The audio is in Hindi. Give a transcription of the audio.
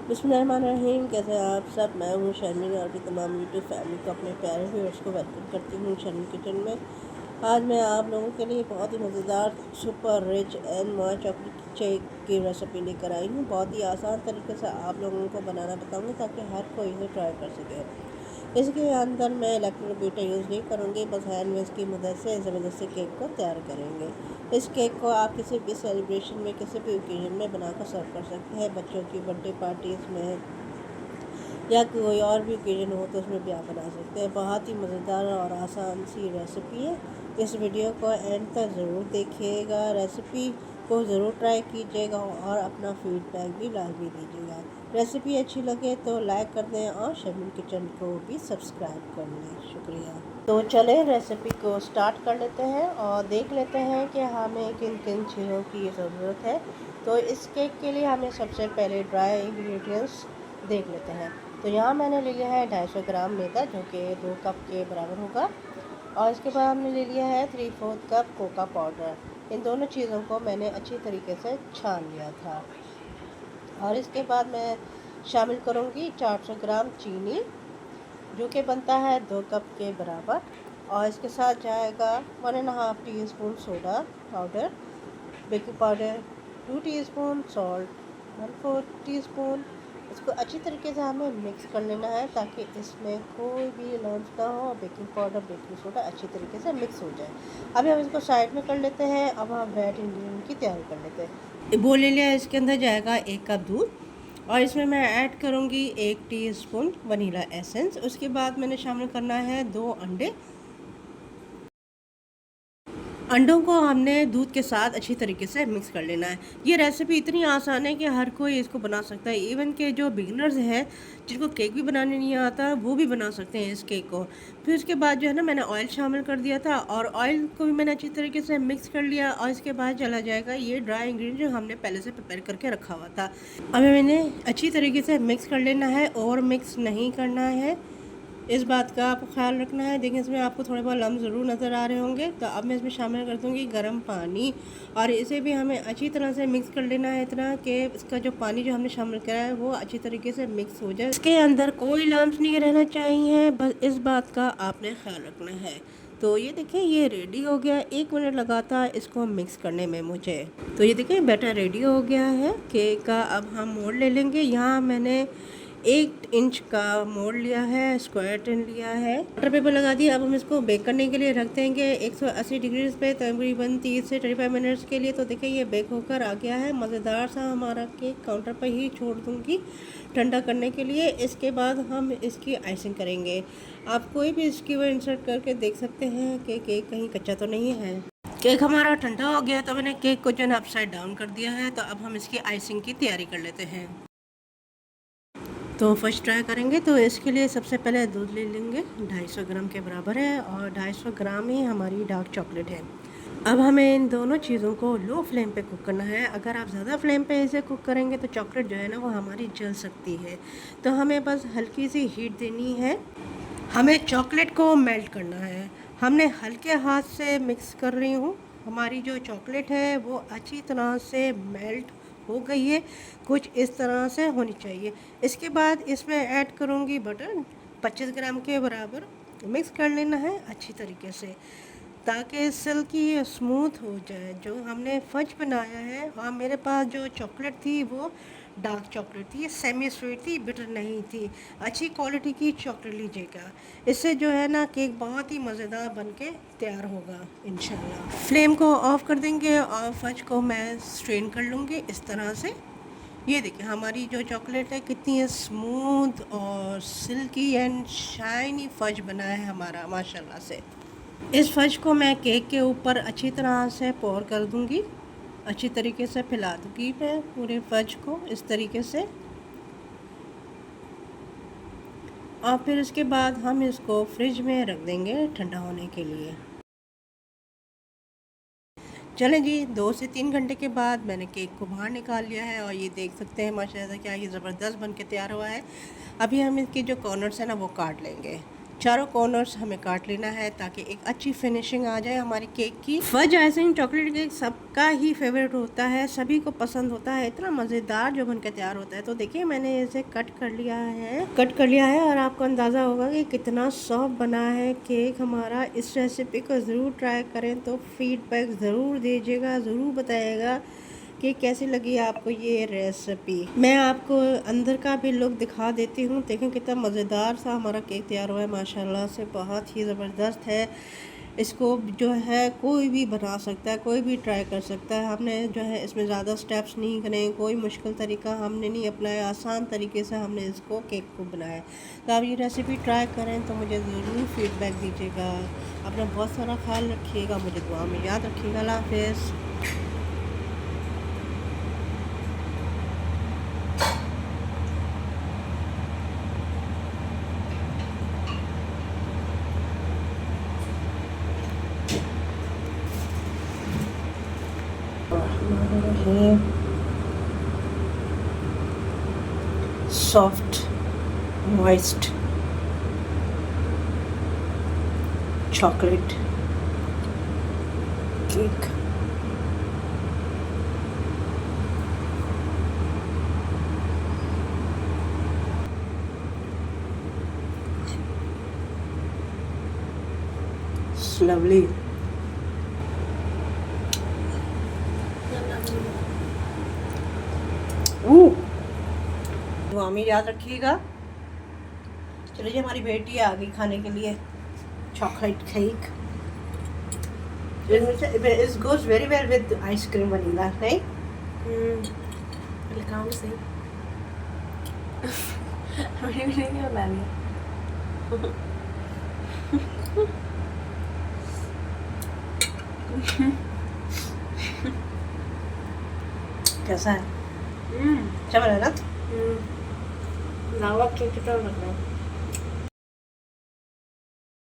बिस्मिल्लाहिर्रहमानिर्रहीम। कैसे हैं आप सब? मैं हूँ शर्मिन और भी तमाम यूट्यूब फैमिली को, अपने प्यारे व्यूअर्स को वेलकम करती हूँ शर्मिन किचन में। आज मैं आप लोगों के लिए बहुत ही मज़ेदार सुपर रिच एंड मॉय चॉकलेट केक की रेसिपी लेकर आई हूँ। बहुत ही आसान तरीके से आप लोगों को बनाना बताऊँगी ताकि हर कोई इसे ट्राई कर सके। इसके अंदर मैं इलेक्ट्रिक बीटर यूज़ नहीं करूँगी, बस हैंड विस्क की मदद से ज़बरदस्ती केक को तैयार करेंगे। इस केक को आप किसी भी सेलिब्रेशन में, किसी भी ओकेजन में बनाकर सर्व कर सकते हैं। बच्चों की बर्थडे पार्टीज़ में या कोई और भी ओकेजन हो तो उसमें भी आप बना सकते हैं। बहुत ही मज़ेदार और आसान सी रेसिपी है। इस वीडियो को एंड तक ज़रूर देखिएगा, रेसिपी को ज़रूर ट्राई कीजिएगा और अपना फीडबैक भी लाजमी दीजिएगा। रेसिपी अच्छी लगे तो लाइक कर दें और शर्मिन किचन को भी सब्सक्राइब कर लें। शुक्रिया। तो चलें रेसिपी को स्टार्ट कर लेते हैं और देख लेते हैं कि हमें किन किन चीज़ों की ज़रूरत है। तो इस केक के लिए हमें सबसे पहले ड्राई इंग्रेडिएंट्स देख लेते हैं। तो यहाँ मैंने ले लिया है 250 ग्राम मैदा, जो कि 2 कप के बराबर होगा। और इसके बाद हमने ले लिया है 3/4 कप कोका पाउडर। इन दोनों चीज़ों को मैंने अच्छी तरीके से छान लिया था। और इसके बाद मैं शामिल करूँगी 400 ग्राम चीनी, जो कि बनता है 2 कप के बराबर। और इसके साथ जाएगा 1.5 teaspoon soda powder, baking powder 2 teaspoon, salt 1/4 teaspoon. इसको अच्छी तरीके से हमें मिक्स कर लेना है ताकि इसमें कोई भी लम्स ना हो। बेकिंग पाउडर, बेकिंग सोडा अच्छी तरीके से मिक्स हो जाए। अभी हम इसको साइड में कर लेते हैं। अब हम वेट इंग्रेडिएंट की तैयारी कर लेते हैं। वो ले लिया, इसके अंदर जाएगा 1 कप दूध और इसमें मैं ऐड करूँगी 1 टीस्पून वनीला एसेंस। उसके बाद मैंने शामिल करना है 2 अंडे। अंडों को हमने दूध के साथ अच्छी तरीके से मिक्स कर लेना है। ये रेसिपी इतनी आसान है कि हर कोई इसको बना सकता है। इवन के जो बिगिनर्स हैं, जिनको केक भी बनाने नहीं आता, वो भी बना सकते हैं इस केक को। फिर उसके बाद जो है ना, मैंने ऑयल शामिल कर दिया था और ऑयल को भी मैंने अच्छी तरीके से मिक्स कर लिया। और इसके बाद चला जाएगा ये ड्राई इंग्रेडिएंट जो हमने पहले से प्रिपेयर करके रखा हुआ था। अब मैंने अच्छी तरीके से मिक्स कर लेना है और मिक्स नहीं करना है। इस बात का आपको ख्याल रखना है। देखिए, इसमें आपको थोड़े बहुत लम्ब ज़रूर नज़र आ रहे होंगे। तो अब मैं इसमें शामिल कर दूँगी गर्म पानी और इसे भी हमें अच्छी तरह से मिक्स कर लेना है, इतना कि इसका जो पानी जो हमने शामिल करा है वो अच्छी तरीके से मिक्स हो जाए। इसके अंदर कोई लम्ब नहीं रहना चाहिए, बस इस बात का आपने ख्याल रखना है। तो ये देखिए, ये रेडी हो गया। 1 मिनट लगा था इसको मिक्स करने में मुझे। तो ये देखिए, बैटर रेडी हो गया है केक का। अब हम मोल्ड ले लेंगे। यहाँ मैंने 1 इंच का मोल्ड लिया है, स्क्वायर टिन लिया है, बटर पेपर लगा दिया। अब हम इसको बेक करने के लिए रख देंगे 180 डिग्री पे तकरीबन 30 से 35 मिनट्स के लिए। तो देखिए, ये बेक होकर आ गया है। मज़ेदार सा हमारा केक काउंटर पर ही छोड़ दूँगी ठंडा करने के लिए। इसके बाद हम इसकी आइसिंग करेंगे। आप कोई भी इसकी वो इंसर्ट करके देख सकते हैं कि केक कहीं कच्चा तो नहीं है। केक हमारा ठंडा हो गया, तो मैंने केक को जो है अपसाइड डाउन कर दिया है। तो अब हम इसकी आइसिंग की तैयारी कर लेते हैं। तो फर्स्ट ट्राई करेंगे। तो इसके लिए सबसे पहले दूध ले लेंगे, 250 ग्राम के बराबर है और 250 ग्राम ही हमारी डार्क चॉकलेट है। अब हमें इन दोनों चीज़ों को लो फ्लेम पे कुक करना है। अगर आप ज़्यादा फ्लेम पे इसे कुक करेंगे तो चॉकलेट जो है ना, वो हमारी जल सकती है। तो हमें बस हल्की सी हीट देनी है। हमें चॉकलेट को मेल्ट करना है। हमने हल्के हाथ से मिक्स कर रही हूँ। हमारी जो चॉकलेट है वो अच्छी तरह से मेल्ट हो गई है, कुछ इस तरह से होनी चाहिए। इसके बाद इसमें ऐड करूँगी बटर, 25 ग्राम के बराबर। मिक्स कर लेना है अच्छी तरीके से ताकि सिल्की स्मूथ हो जाए जो हमने फज बनाया है। और मेरे पास जो चॉकलेट थी वो डार्क चॉकलेट थी, सेमी स्वीट थी, बिटर नहीं थी। अच्छी क्वालिटी की चॉकलेट लीजिएगा, इससे जो है ना केक बहुत ही मज़ेदार बन के तैयार होगा इंशाल्लाह। फ्लेम को ऑफ़ कर देंगे और फज को मैं स्ट्रेन कर लूँगी इस तरह से। ये देखिए, हमारी जो चॉकलेट है कितनी स्मूथ और सिल्की एंड शाइनी फज बना है हमारा माशाल्लाह से। इस फज को मैं केक के ऊपर अच्छी तरह से पोर कर दूंगी, अच्छी तरीके से फैला दूंगी मैं पूरे फज को इस तरीके से। और फिर इसके बाद हम इसको फ्रिज में रख देंगे ठंडा होने के लिए। चलें जी, 2 से 3 घंटे के बाद मैंने केक को बाहर निकाल लिया है और ये देख सकते हैं माशाल्लाह क्या ये ज़बरदस्त बन के तैयार हुआ है। अभी हम इसके जो कॉर्नर्स हैं ना वो काट लेंगे। चारों कॉर्नर्स हमें काट लेना है ताकि एक अच्छी फिनिशिंग आ जाए हमारी केक की। फज आइसिंग चॉकलेट केक सबका ही फेवरेट होता है, सभी को पसंद होता है, इतना मज़ेदार जो बनकर तैयार होता है। तो देखिए मैंने इसे कट कर लिया है और आपको अंदाज़ा होगा कि कितना सॉफ्ट बना है केक हमारा। इस रेसिपी को ज़रूर ट्राई करें, तो फीडबैक ज़रूर दीजिएगा, ज़रूर बताइएगा कि कैसी लगी आपको ये रेसिपी। मैं आपको अंदर का भी लुक दिखा देती हूँ। देखें कितना मज़ेदार सा हमारा केक तैयार हुआ है, माशाल्लाह से बहुत ही ज़बरदस्त है। इसको जो है कोई भी बना सकता है, कोई भी ट्राई कर सकता है। हमने जो है इसमें ज़्यादा स्टेप्स नहीं करें, कोई मुश्किल तरीका हमने नहीं अपनाया, आसान तरीके से हमने इसको केक को बनाया। तो आप ये रेसिपी ट्राई करें तो मुझे ज़रूर फीडबैक दीजिएगा। अपना बहुत सारा ख्याल रखिएगा, मुझे दुआ में याद रखिएगा। अल्लाह हाफ़िज़। Soft, moist chocolate cake. It's lovely. दुआ में याद रखिएगा। चलिए हमारी बेटी आ गई खाने के लिए chocolate cake. It goes very well with ice cream vanilla, right? Legal sih. Ini क्या कैसा है? अच्छा बना ना? Lawak kayak kita udah